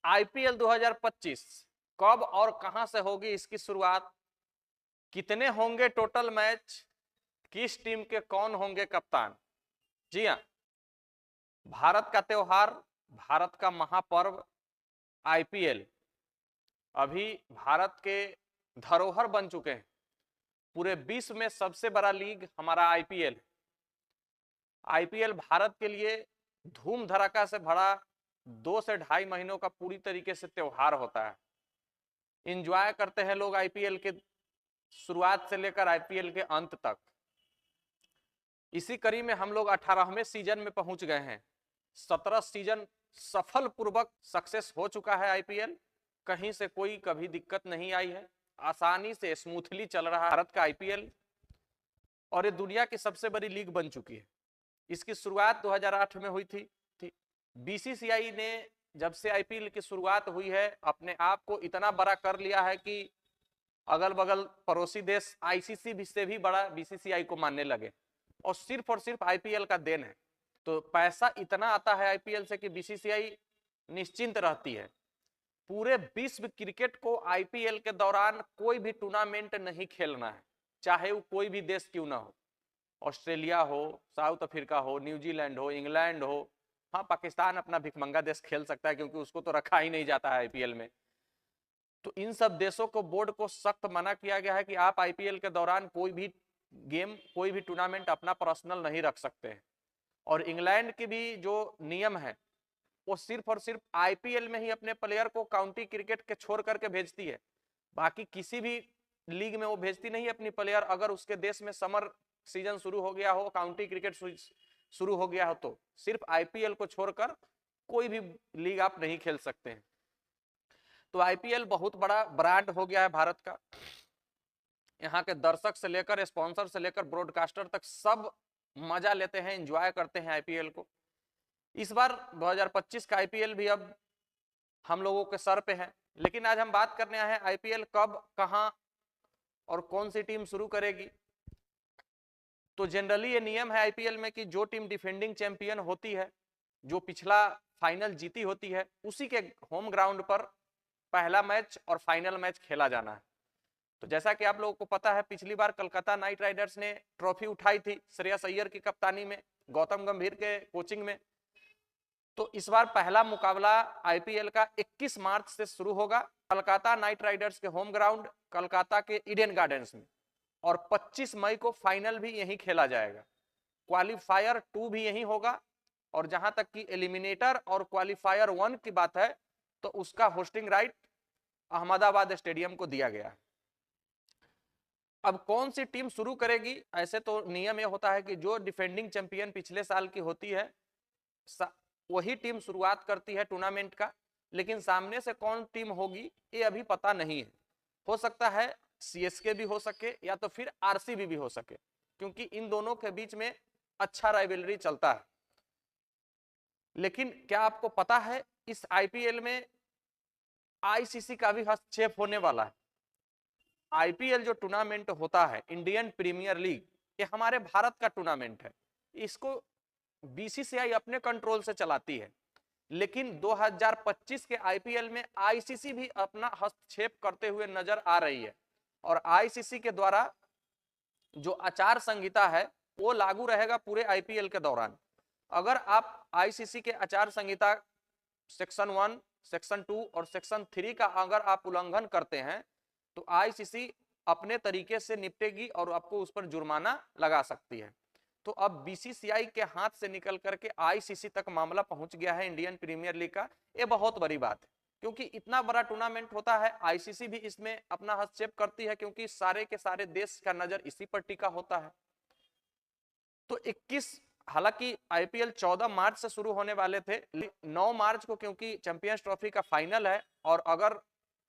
IPL 2025 कब और कहां से होगी इसकी शुरुआत, कितने होंगे टोटल मैच, किस टीम के कौन होंगे कप्तान। जी हाँ, भारत का त्योहार, भारत का महापर्व आईपीएल अभी भारत के धरोहर बन चुके हैं। पूरे विश्व में सबसे बड़ा लीग हमारा आईपीएल। आईपीएल भारत के लिए धूम धड़ाका से भरा 2 से 2.5 महीनों का पूरी तरीके से त्योहार होता है। इंजॉय करते हैं लोग आईपीएल के शुरुआत से लेकर आईपीएल के अंत तक। इसी कड़ी में हम लोग 18वें सीजन में पहुंच गए हैं। 17 सीजन सफल पूर्वक सक्सेस हो चुका है आईपीएल। कहीं से कोई कभी दिक्कत नहीं आई है, आसानी से स्मूथली चल रहा है भारत का आईपीएल और ये दुनिया की सबसे बड़ी लीग बन चुकी है। इसकी शुरुआत 2008 में हुई थी। बीसीसीआई ने जब से आईपीएल की शुरुआत हुई है अपने आप को इतना बड़ा कर लिया है कि अगल बगल पड़ोसी देश आईसीसी से भी बड़ा बीसीसीआई को मानने लगे और सिर्फ आईपीएल का देन है। तो पैसा इतना आता है आईपीएल से कि बीसीसीआई निश्चिंत रहती है। पूरे विश्व क्रिकेट को आईपीएल के दौरान कोई भी टूर्नामेंट नहीं खेलना है, चाहे वो कोई भी देश क्यों ना हो, ऑस्ट्रेलिया हो, साउथ अफ्रीका हो, न्यूजीलैंड हो, इंग्लैंड हो। हाँ, पाकिस्तान अपना भिखमंगा देश खेल सकता है क्योंकि उसको तो रखा ही नहीं जाता है आईपीएल में। तो इन सब देशों को बोर्ड को सख्त मना किया गया है कि आप आईपीएल के दौरान कोई भी गेम, कोई भी टूर्नामेंट अपना पर्सनल नहीं रख सकते हैं। और इंग्लैंड के भी जो नियम है वो सिर्फ और सिर्फ आईपीएल में ही अपने प्लेयर को काउंटी क्रिकेट के छोड़ करके भेजती है, बाकी किसी भी लीग में वो भेजती नहीं अपनी प्लेयर। अगर उसके देश में समर सीजन शुरू हो गया हो, काउंटी क्रिकेट शुरू हो गया हो, तो सिर्फ आईपीएल को छोड़कर कोई भी लीग आप नहीं खेल सकते हैं। तो आईपीएल बहुत बड़ा ब्रांड हो गया है भारत का। यहाँ के दर्शक से लेकर स्पॉन्सर से लेकर ब्रॉडकास्टर तक सब मजा लेते हैं, एंजॉय करते हैं आईपीएल को। इस बार 2025 का आईपीएल भी अब हम लोगों के सर पे है, लेकिन आज हम बात करने आए हैं आईपीएल कब, कहां और कौन सी टीम शुरू करेगी। तो जनरली ये नियम है आईपीएल में कि जो टीम डिफेंडिंग चैंपियन होती है, जो पिछला फाइनल जीती होती है, उसी के होम ग्राउंड पर पहला मैच और फाइनल मैच खेला जाना है। तो जैसा कि आप लोगों को पता है, पिछली बार कोलकाता नाइट राइडर्स ने ट्रॉफी उठाई थी श्रेयस अय्यर की कप्तानी में, गौतम गंभीर के कोचिंग में। तो इस बार पहला मुकाबला आईपीएल का 21 मार्च से शुरू होगा कोलकाता नाइट राइडर्स के होम ग्राउंड कोलकाता के ईडन गार्डन्स में, और 25 मई को फाइनल भी यहीं खेला जाएगा। क्वालिफायर 2 भी यहीं होगा, और जहां तक कि एलिमिनेटर और क्वालिफायर 1 की बात है तो उसका होस्टिंग राइट अहमदाबाद स्टेडियम को दिया गया है। अब कौन सी टीम शुरू करेगी, ऐसे तो नियम यह होता है कि जो डिफेंडिंग चैंपियन पिछले साल की होती है वही टीम शुरुआत करती है टूर्नामेंट का, लेकिन सामने से कौन टीम होगी ये अभी पता नहीं है। हो सकता है सीएसके भी हो सके या तो फिर आरसीबी भी हो सके, क्योंकि इन दोनों के बीच में अच्छा राइवलरी चलता है। लेकिन क्या आपको पता है इस आईपीएल में आईसीसी का भी हस्तक्षेप होने वाला है। आईपीएल जो टूर्नामेंट होता है, इंडियन प्रीमियर लीग, ये हमारे भारत का टूर्नामेंट है। इसको बीसीसीआई अपने कंट्रोल से चलाती है, लेकिन 2025 के आईपीएल में आईसीसी भी अपना हस्तक्षेप करते हुए नजर आ रही है। और आईसीसी के द्वारा जो आचार संहिता है वो लागू रहेगा पूरे आईपीएल के दौरान। अगर आप आईसीसी के आचार संहिता सेक्शन 1, सेक्शन 2 और सेक्शन 3 का अगर आप उल्लंघन करते हैं तो आईसीसी अपने तरीके से निपटेगी और आपको उस पर जुर्माना लगा सकती है। तो अब बीसीसीआई के हाथ से निकल करके आईसीसी तक मामला पहुंच गया है इंडियन प्रीमियर लीग का। ये बहुत बड़ी बात है, क्योंकि इतना बड़ा टूर्नामेंट होता है, आईसीसी भी इसमें अपना हस्तक्षेप करती है, क्योंकि सारे के सारे देश का नजर इसी पर टिका होता है। तो 21, हालांकि आईपीएल 14 मार्च से शुरू होने वाले थे, 9 मार्च को क्योंकि चैंपियंस ट्रॉफी का फाइनल है, और अगर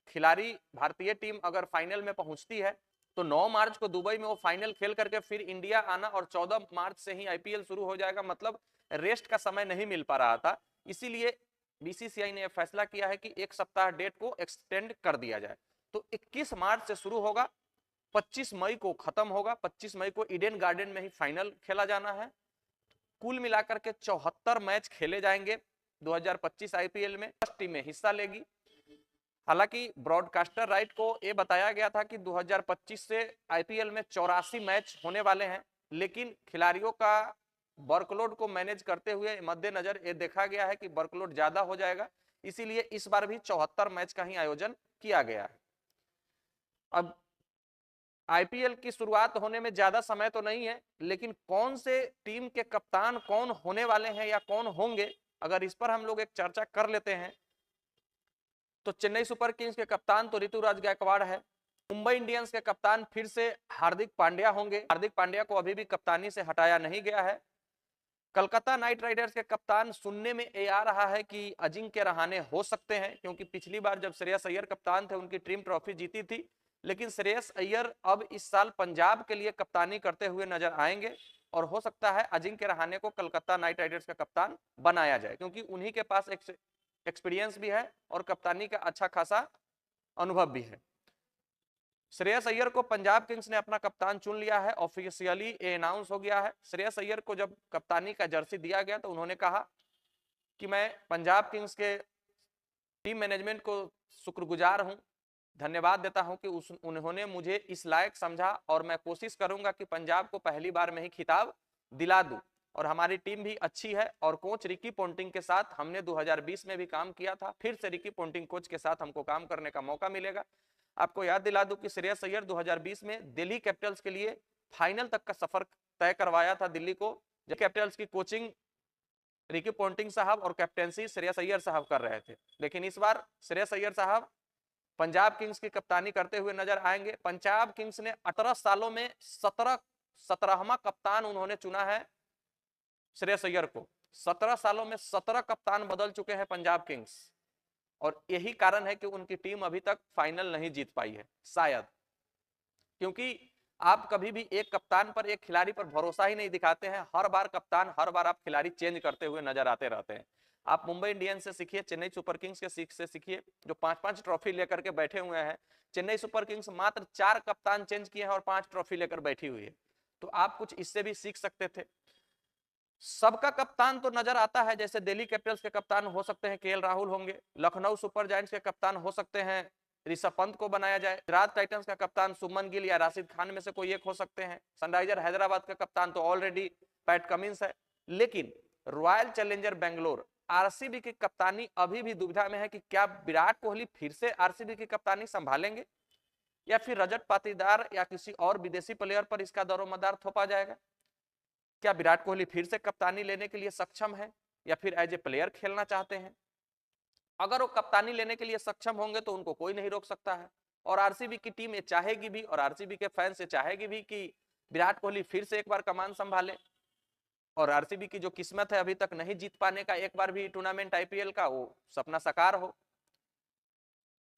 खिलाड़ी भारतीय टीम अगर फाइनल में पहुंचती है तो 9 मार्च को दुबई में वो फाइनल खेल करके फिर इंडिया आना, और 14 मार्च से ही आईपीएल शुरू हो जाएगा। मतलब रेस्ट का समय नहीं मिल पा रहा था, इसीलिए बीसीसीआई ने फैसला किया है कि एक सप्ताह डेट को एक्सटेंड कर दिया जाए। तो 21 मार्च से शुरू होगा, 25 मई को खत्म होगा। 25 मई को ईडन गार्डन में ही फाइनल खेला जाना है। कुल मिलाकर के 74 मैच खेले जाएंगे। 2025 आईपीएल में 10 टीमें हिस्सा लेगी। हालांकि ब्रॉडकास्टर राइट को यह बताया गया था कि 2025 से आईपीएल में 84 मैच होने वाले हैं, लेकिन खिलाड़ियों का वर्कलोड को मैनेज करते हुए मद्देनजर ये देखा गया है कि वर्कलोड ज्यादा हो जाएगा, इसीलिए इस बार भी 74 मैच का ही आयोजन किया गया है। अब आईपीएल की शुरुआत होने में ज्यादा समय तो नहीं है, लेकिन कौन से टीम के कप्तान कौन होने वाले हैं या कौन होंगे, अगर इस पर हम लोग एक चर्चा कर लेते हैं तो चेन्नई सुपर किंग्स के कप्तान तो ऋतुराज गायकवाड़ है। मुंबई इंडियंस के कप्तान फिर से हार्दिक पांड्या होंगे। हार्दिक पांड्या को अभी भी कप्तानी से हटाया नहीं गया है। कलकत्ता नाइट राइडर्स के कप्तान सुनने में ये आ रहा है कि अजिंक्य रहाणे हो सकते हैं, क्योंकि पिछली बार जब श्रेयस अय्यर कप्तान थे उनकी टीम ट्रॉफी जीती थी, लेकिन श्रेयस अय्यर अब इस साल पंजाब के लिए कप्तानी करते हुए नजर आएंगे और हो सकता है अजिंक्य रहाणे को कलकत्ता नाइट राइडर्स का कप्तान बनाया जाए, क्योंकि उन्हीं के पास एक्सपीरियंस भी है और कप्तानी का अच्छा खासा अनुभव भी है। श्रेयस अय्यर को पंजाब किंग्स ने अपना कप्तान चुन लिया है, ऑफिशियली ये अनाउंस हो गया है। श्रेयस अय्यर को जब कप्तानी का जर्सी दिया गया तो उन्होंने कहा कि मैं पंजाब किंग्स के टीम मैनेजमेंट को शुक्रगुजार हूं, धन्यवाद देता हूं कि उन्होंने मुझे इस लायक समझा और मैं कोशिश करूंगा कि पंजाब को पहली बार में ही खिताब दिला दूं। और हमारी टीम भी अच्छी है और कोच रिकी पोंटिंग के साथ हमने 2020 में भी काम किया था, फिर से रिकी पोंटिंग कोच के साथ हमको काम करने का मौका मिलेगा। आपको याद दिला दूं कि श्रेयस अय्यर 2020 में दिल्ली कैपिटल्स के लिए फाइनल तक का सफर तय करवाया था दिल्ली को, जब कैपिटल्स की कोचिंग रिकी पोंटिंग साहब और कैप्टेंसी श्रेयस अय्यर साहब कर रहे थे। लेकिन इस बार श्रेयस अय्यर साहब पंजाब किंग्स की कप्तानी करते हुए नजर आएंगे। पंजाब किंग्स ने 18 सालों में 17वां कप्तान उन्होंने चुना है श्रेयस अय्यर को। 17 सालों में 17 कप्तान बदल चुके हैं पंजाब किंग्स, और यही कारण है कि उनकी टीम अभी तक फाइनल नहीं जीत पाई है, शायद क्योंकि आप कभी भी एक कप्तान पर, एक खिलाड़ी पर भरोसा ही नहीं दिखाते हैं। हर बार कप्तान, हर बार आप खिलाड़ी चेंज करते हुए नजर आते रहते हैं। आप मुंबई इंडियंस से सीखिए, चेन्नई सुपर किंग्स के से सीखिए, जो 5-5 ट्रॉफी लेकर के बैठे हुए हैं। चेन्नई सुपर किंग्स मात्र 4 कप्तान चेंज किए हैं और 5 ट्रॉफी लेकर बैठी हुई है, तो आप कुछ इससे भी सीख सकते थे। सबका कप्तान तो नजर आता है, जैसे दिल्ली कैपिटल्स के कप्तान हो सकते हैं केएल राहुल होंगे, लखनऊ सुपर जायंट्स के कप्तान हो सकते हैं ऋषभ पंत को बनाया जाए, गुजरात टाइटंस का कप्तान सुमन गिल या राशिद खान में से कोई एक हो सकते हैं, सनराइजर हैदराबाद का कप्तान तो ऑलरेडी पैट कमिंस है। लेकिन रॉयल चैलेंजर बेंगलोर, आरसीबी की कप्तानी अभी भी दुविधा में है कि क्या विराट कोहली फिर से आरसीबी की कप्तानी संभालेंगे या फिर रजत पाटीदार या किसी और विदेशी प्लेयर पर इसका दरोमदार थोपा जाएगा। क्या विराट कोहली फिर से कप्तानी लेने के लिए सक्षम है या फिर एज ए प्लेयर खेलना चाहते हैं। अगर वो कप्तानी लेने के लिए सक्षम होंगे तो उनको कोई नहीं रोक सकता है, और आरसीबी की टीम ये चाहेगी भी और आरसीबी के फैंस ये चाहेगी भी कि विराट कोहली फिर से एक बार कमान संभाले, और आरसीबी की जो किस्मत है अभी तक नहीं जीत पाने का एक बार भी टूर्नामेंट आईपीएल का, वो सपना साकार हो।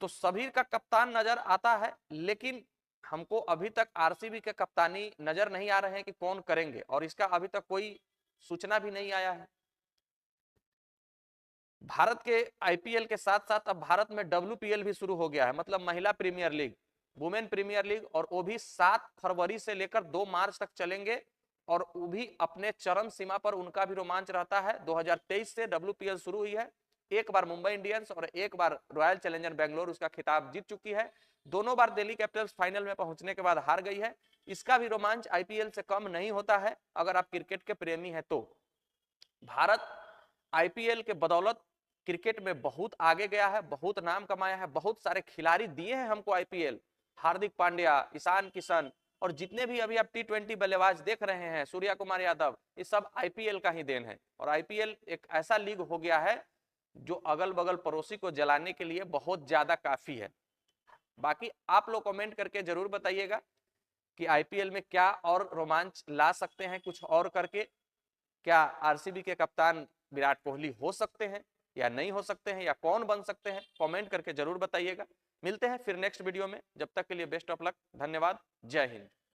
तो सभी का कप्तान नजर आता है, लेकिन हमको अभी तक आरसीबी के कप्तानी नजर नहीं आ रहे हैं कि कौन करेंगे, और इसका अभी तक कोई सूचना भी नहीं आया है। भारत के आईपीएल के साथ साथ अब भारत में डब्ल्यूपीएल भी शुरू हो गया है, मतलब महिला premier league, women premier league, और वो भी 7 फरवरी से लेकर 2 मार्च तक चलेंगे, और वो भी अपने चरम सीमा पर उनका भी रोमांच रहता है। 2023 से डब्ल्यूपीएल शुरू हुई है, एक बार मुंबई इंडियंस और एक बार रॉयल चैलेंजर बेंगलोर उसका खिताब जीत चुकी है। दोनों बार दिल्ली कैपिटल्स फाइनल में पहुंचने के बाद हार गई है। इसका भी रोमांच आईपीएल से कम नहीं होता है अगर आप क्रिकेट के प्रेमी हैं तो। भारत आईपीएल के बदौलत क्रिकेट में बहुत आगे गया है, बहुत नाम कमाया है, बहुत सारे खिलाड़ी दिए हैं हमको आईपीएल, हार्दिक पांड्या, ईशान किशन, और जितने भी अभी आप टी20 बल्लेबाज देख रहे हैं, सूर्या कुमार यादव, ये सब आईपीएल का ही देन है। और आईपीएल एक ऐसा लीग हो गया है जो अगल बगल पड़ोसी को जलाने के लिए बहुत ज्यादा काफी है। बाकी आप लोग कमेंट करके जरूर बताइएगा कि आईपीएल में क्या और रोमांच ला सकते हैं कुछ और करके। क्या आरसीबी के कप्तान विराट कोहली हो सकते हैं या नहीं हो सकते हैं, या कौन बन सकते हैं, कमेंट करके जरूर बताइएगा। मिलते हैं फिर नेक्स्ट वीडियो में, जब तक के लिए बेस्ट ऑफ लक, धन्यवाद, जय हिंद।